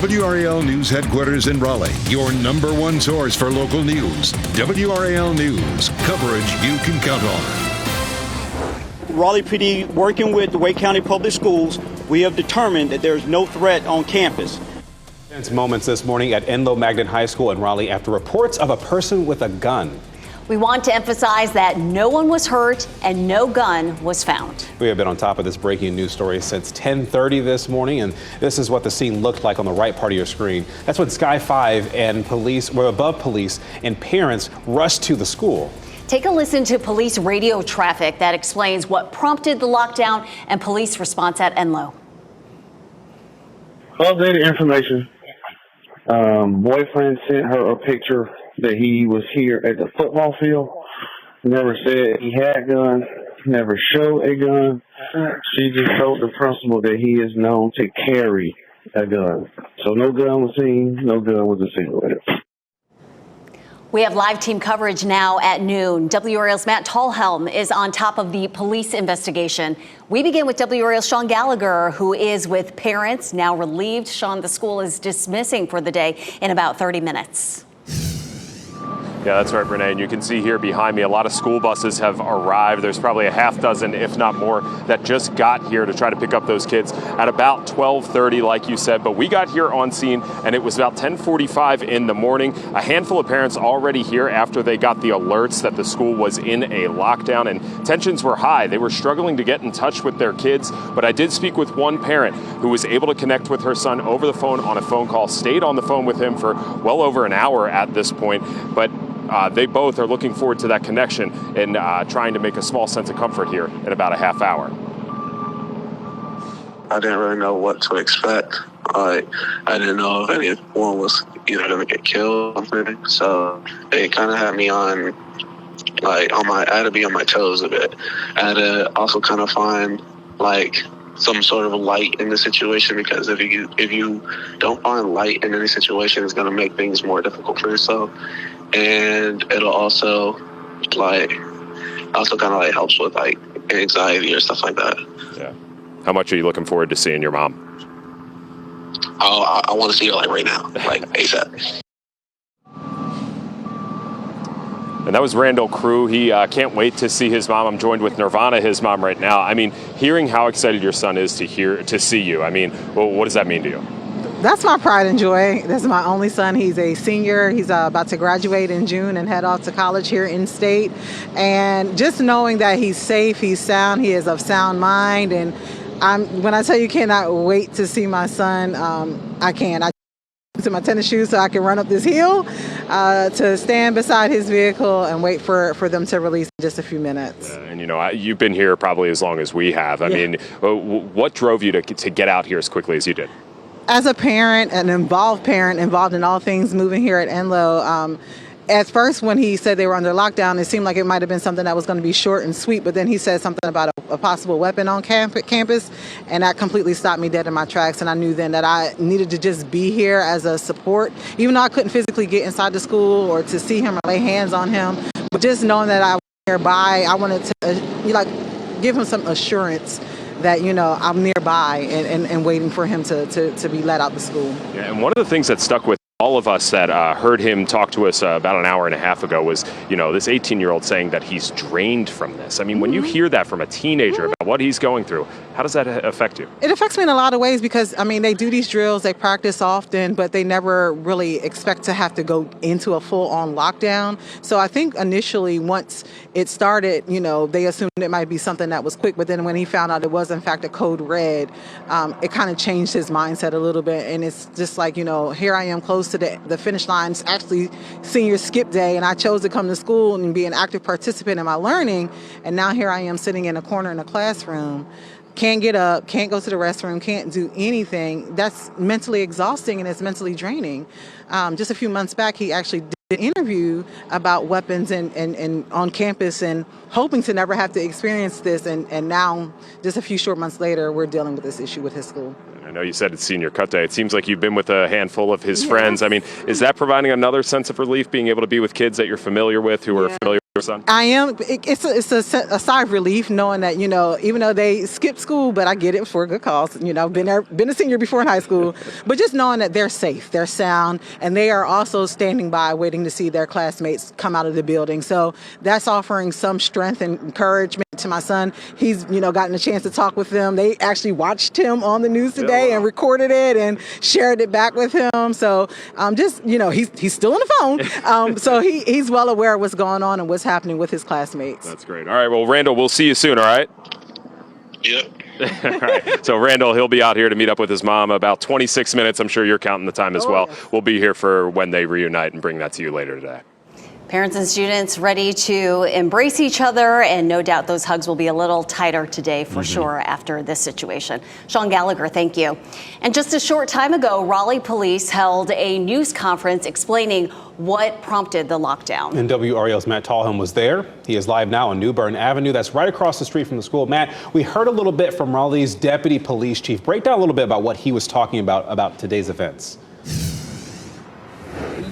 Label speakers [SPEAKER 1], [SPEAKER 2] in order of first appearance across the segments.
[SPEAKER 1] WRAL News Headquarters in Raleigh, your number one source for local news. WRAL News, coverage you can count on.
[SPEAKER 2] Raleigh PD, working with the Wake County Public Schools, we have determined that there is no threat on campus.
[SPEAKER 3] Tense moments this morning at Enloe Magnet High School in Raleigh after reports of a person with a gun.
[SPEAKER 4] We want to emphasize that no one was hurt and no gun was found.
[SPEAKER 3] We have been on top of this breaking news story since 10:30 this morning, and this is what the scene looked like on the right part of your screen. That's when Sky 5 and police were above police and parents rushed to the school.
[SPEAKER 4] Take a listen to police radio traffic that explains what prompted the lockdown and police response at Enloe.
[SPEAKER 5] Updated information. Boyfriend sent her a picture that he was here at the football field. Never said he had a gun, never showed a gun. She just told the principal that he is known to carry a gun. So no gun was seen, no gun was associated with it.
[SPEAKER 4] We have live team coverage now at noon. WRAL's Matt Tallhelm is on top of the police investigation. We begin with WRAL's Sean Gallagher, who is with parents now relieved. Sean, the school is dismissing for the day in about 30 minutes.
[SPEAKER 6] Yeah, that's right, Renee. And you can see here behind me, a lot of school buses have arrived. There's probably a half dozen, if not more, that just got here to try to pick up those kids at about 12:30, like you said. But we got here on scene, and it was about 10:45 in the morning. A handful of parents already here after they got the alerts that the school was in a lockdown, and tensions were high. They were struggling to get in touch with their kids. But I did speak with one parent who was able to connect with her son over the phone on a phone call, stayed on the phone with him for well over an hour at this point. But they both are looking forward to that connection and trying to make a small sense of comfort here in about a half hour.
[SPEAKER 7] I didn't really know what to expect. I didn't know if anyone was either going to get killed or something. So it kind of had me on, I had to be on my toes a bit. I had to also kind of find, some sort of light in the situation, because if you don't find light in any situation, it's going to make things more difficult for yourself. And it'll also kind of helps with anxiety or stuff like that.
[SPEAKER 6] Yeah. How much are you looking forward to seeing your mom?
[SPEAKER 7] Oh, I want to see her right now, ASAP.
[SPEAKER 6] And that was Randall Crew. He can't wait to see his mom. I'm joined with Nirvana, his mom, right now. I mean, hearing how excited your son is to see you. I mean, what does that mean to you?
[SPEAKER 8] That's my pride and joy. This is my only son. He's a senior. He's about to graduate in June and head off to college here in state. And just knowing that he's safe, he's sound, he is of sound mind. And when I tell you cannot wait to see my son, I can. I to my tennis shoes so I can run up this hill to stand beside his vehicle and wait for them to release in just a few minutes.
[SPEAKER 6] And you've been here probably as long as we have. I mean, what drove you to get out here as quickly as you did?
[SPEAKER 8] As a parent, an involved parent, involved in all things moving here at Enloe, at first when he said they were under lockdown, it seemed like it might have been something that was going to be short and sweet, but then he said something about a possible weapon on campus, and that completely stopped me dead in my tracks, and I knew then that I needed to just be here as a support, even though I couldn't physically get inside the school or to see him or lay hands on him, but just knowing that I was nearby, I wanted to give him some assurance that, I'm nearby and waiting for him to be let out the school.
[SPEAKER 6] Yeah, and one of the things that stuck with all of us that heard him talk to us about an hour and a half ago was, this 18-year-old saying that he's drained from this. I mean, when you hear that from a teenager about what he's going through, how does that affect you?
[SPEAKER 8] It affects me in a lot of ways because, they do these drills, they practice often, but they never really expect to have to go into a full-on lockdown. So I think initially, once it started, they assumed it might be something that was quick, but then when he found out it was, in fact, a code red, it kind of changed his mindset a little bit. And it's just like, here I am close to the finish line. It's actually senior skip day, and I chose to come to school and be an active participant in my learning. And now here I am sitting in a corner in a classroom, can't get up, can't go to the restroom, can't do anything. That's mentally exhausting and it's mentally draining. Just a few months back, he actually did an interview about weapons and on campus and hoping to never have to experience this. And now, just a few short months later, we're dealing with this issue with his school.
[SPEAKER 6] I know you said it's senior cut day. It seems like you've been with a handful of his friends. I mean, is that providing another sense of relief, being able to be with kids that you're familiar with, who are familiar son?
[SPEAKER 8] I am. It's a sigh of relief knowing that, even though they skipped school, but I get it for a good cause. I've been a senior before in high school, but just knowing that they're safe, they're sound, and they are also standing by waiting to see their classmates come out of the building. So that's offering some strength and encouragement to my son. He's, gotten a chance to talk with them. They actually watched him on the news today and recorded it and shared it back with him. So he's still on the phone. So he's well aware of what's going on and what's happening with his classmates.
[SPEAKER 6] That's great. All right. Well, Randall, we'll see you soon. All right.
[SPEAKER 7] Yep.
[SPEAKER 6] All right. So Randall, he'll be out here to meet up with his mom about 26 minutes. I'm sure you're counting the time as well. Yes. We'll be here for when they reunite and bring that to you later today.
[SPEAKER 4] Parents and students ready to embrace each other, and no doubt those hugs will be a little tighter today for sure after this situation. Sean Gallagher, thank you. And just a short time ago, Raleigh Police held a news conference explaining what prompted the lockdown.
[SPEAKER 3] And WRAL's Matt Tallhelm was there. He is live now on New Bern Avenue. That's right across the street from the school. Matt, we heard a little bit from Raleigh's deputy police chief. Break down a little bit about what he was talking about today's events.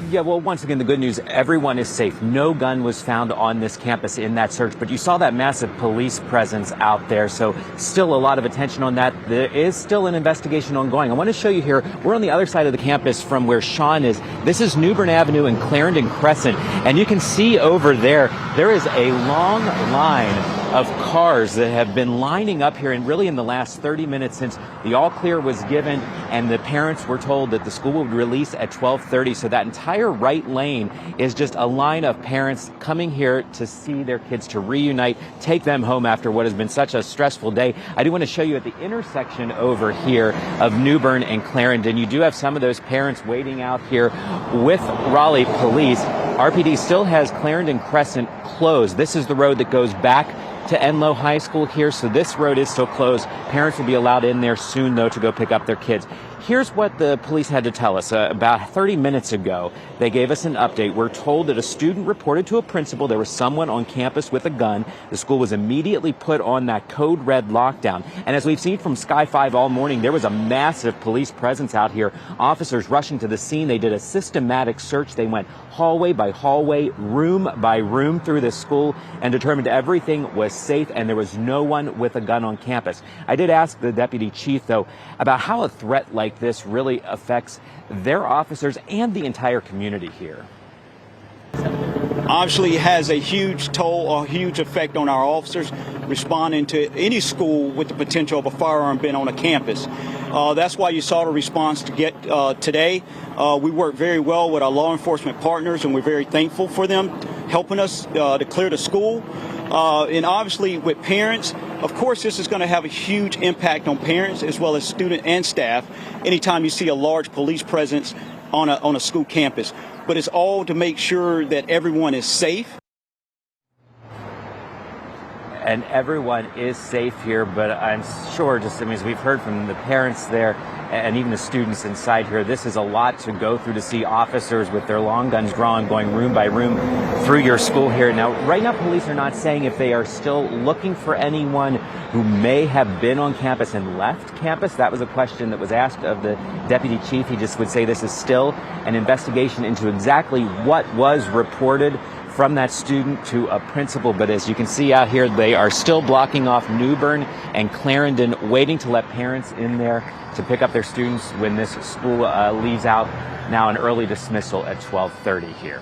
[SPEAKER 9] Yeah, well, once again, the good news, everyone is safe. No gun was found on this campus in that search, but you saw that massive police presence out there, so still a lot of attention on that. There is still an investigation ongoing. I want to show you here, we're on the other side of the campus from where Sean is. This is New Bern Avenue and Clarendon Crescent, and you can see over there, there is a long line of cars that have been lining up here, and really in the last 30 minutes since the all clear was given and the parents were told that the school would release at 12:30. So that entire right lane is just a line of parents coming here to see their kids, to reunite, take them home after what has been such a stressful day. I do want to show you at the intersection over here of New Bern and Clarendon. You do have some of those parents waiting out here with Raleigh Police. RPD still has Clarendon Crescent closed. This is the road that goes back to Enloe High School here, so this road is still closed. Parents will be allowed in there soon, though, to go pick up their kids. Here's what the police had to tell us. About 30 minutes ago, they gave us an update. We're told that a student reported to a principal there was someone on campus with a gun. The school was immediately put on that code red lockdown. And as we've seen from Sky 5 all morning, there was a massive police presence out here. Officers rushing to the scene. They did a systematic search. They went hallway by hallway, room by room through the school and determined everything was safe and there was no one with a gun on campus. I did ask the deputy chief, though, about how a threat like this really affects their officers and the entire community here.
[SPEAKER 2] Obviously, it has a huge toll, a huge effect on our officers responding to any school with the potential of a firearm being on a campus. That's why you saw the response to get today. We work very well with our law enforcement partners, and we're very thankful for them helping us to clear the school. And obviously, with parents, of course, this is going to have a huge impact on parents as well as student and staff anytime you see a large police presence on a school campus. But it's all to make sure that everyone is safe.
[SPEAKER 9] And everyone is safe here, but I'm sure, as we've heard from the parents there and even the students inside here, this is a lot to go through, to see officers with their long guns drawn going room by room through your school here. Now, right now, police are not saying if they are still looking for anyone who may have been on campus and left campus. That was a question that was asked of the deputy chief. He just would say this is still an investigation into exactly what was reported from that student to a principal. But as you can see out here, they are still blocking off New Bern and Clarendon, waiting to let parents in there to pick up their students when this school leaves out now an early dismissal at 12:30 here.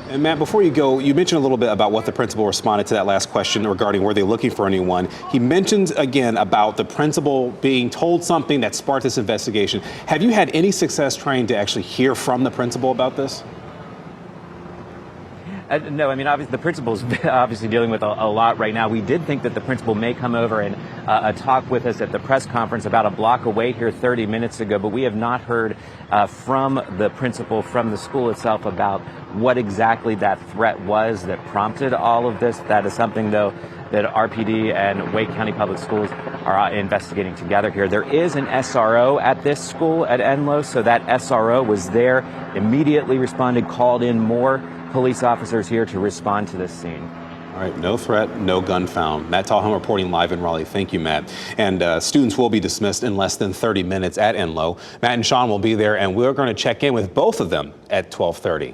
[SPEAKER 3] And Matt, before you go, you mentioned a little bit about what the principal responded to that last question regarding were they looking for anyone. He mentioned again about the principal being told something that sparked this investigation. Have you had any success trying to actually hear from the principal about this?
[SPEAKER 9] No, I mean, obviously, the principal's obviously dealing with a lot right now. We did think that the principal may come over and talk with us at the press conference about a block away here 30 minutes ago, but we have not heard from the principal, from the school itself, about what exactly that threat was that prompted all of this. That is something, though, that RPD and Wake County Public Schools are investigating together here. There is an SRO at this school at Enloe, so that SRO was there, immediately responded, called in more police officers here to respond to this scene.
[SPEAKER 3] All right, no threat, no gun found. Matt Tallhelm reporting live in Raleigh. Thank you, Matt. And students will be dismissed in less than 30 minutes at Enloe. Matt and Sean will be there, and we're going to check in with both of them at 12:30.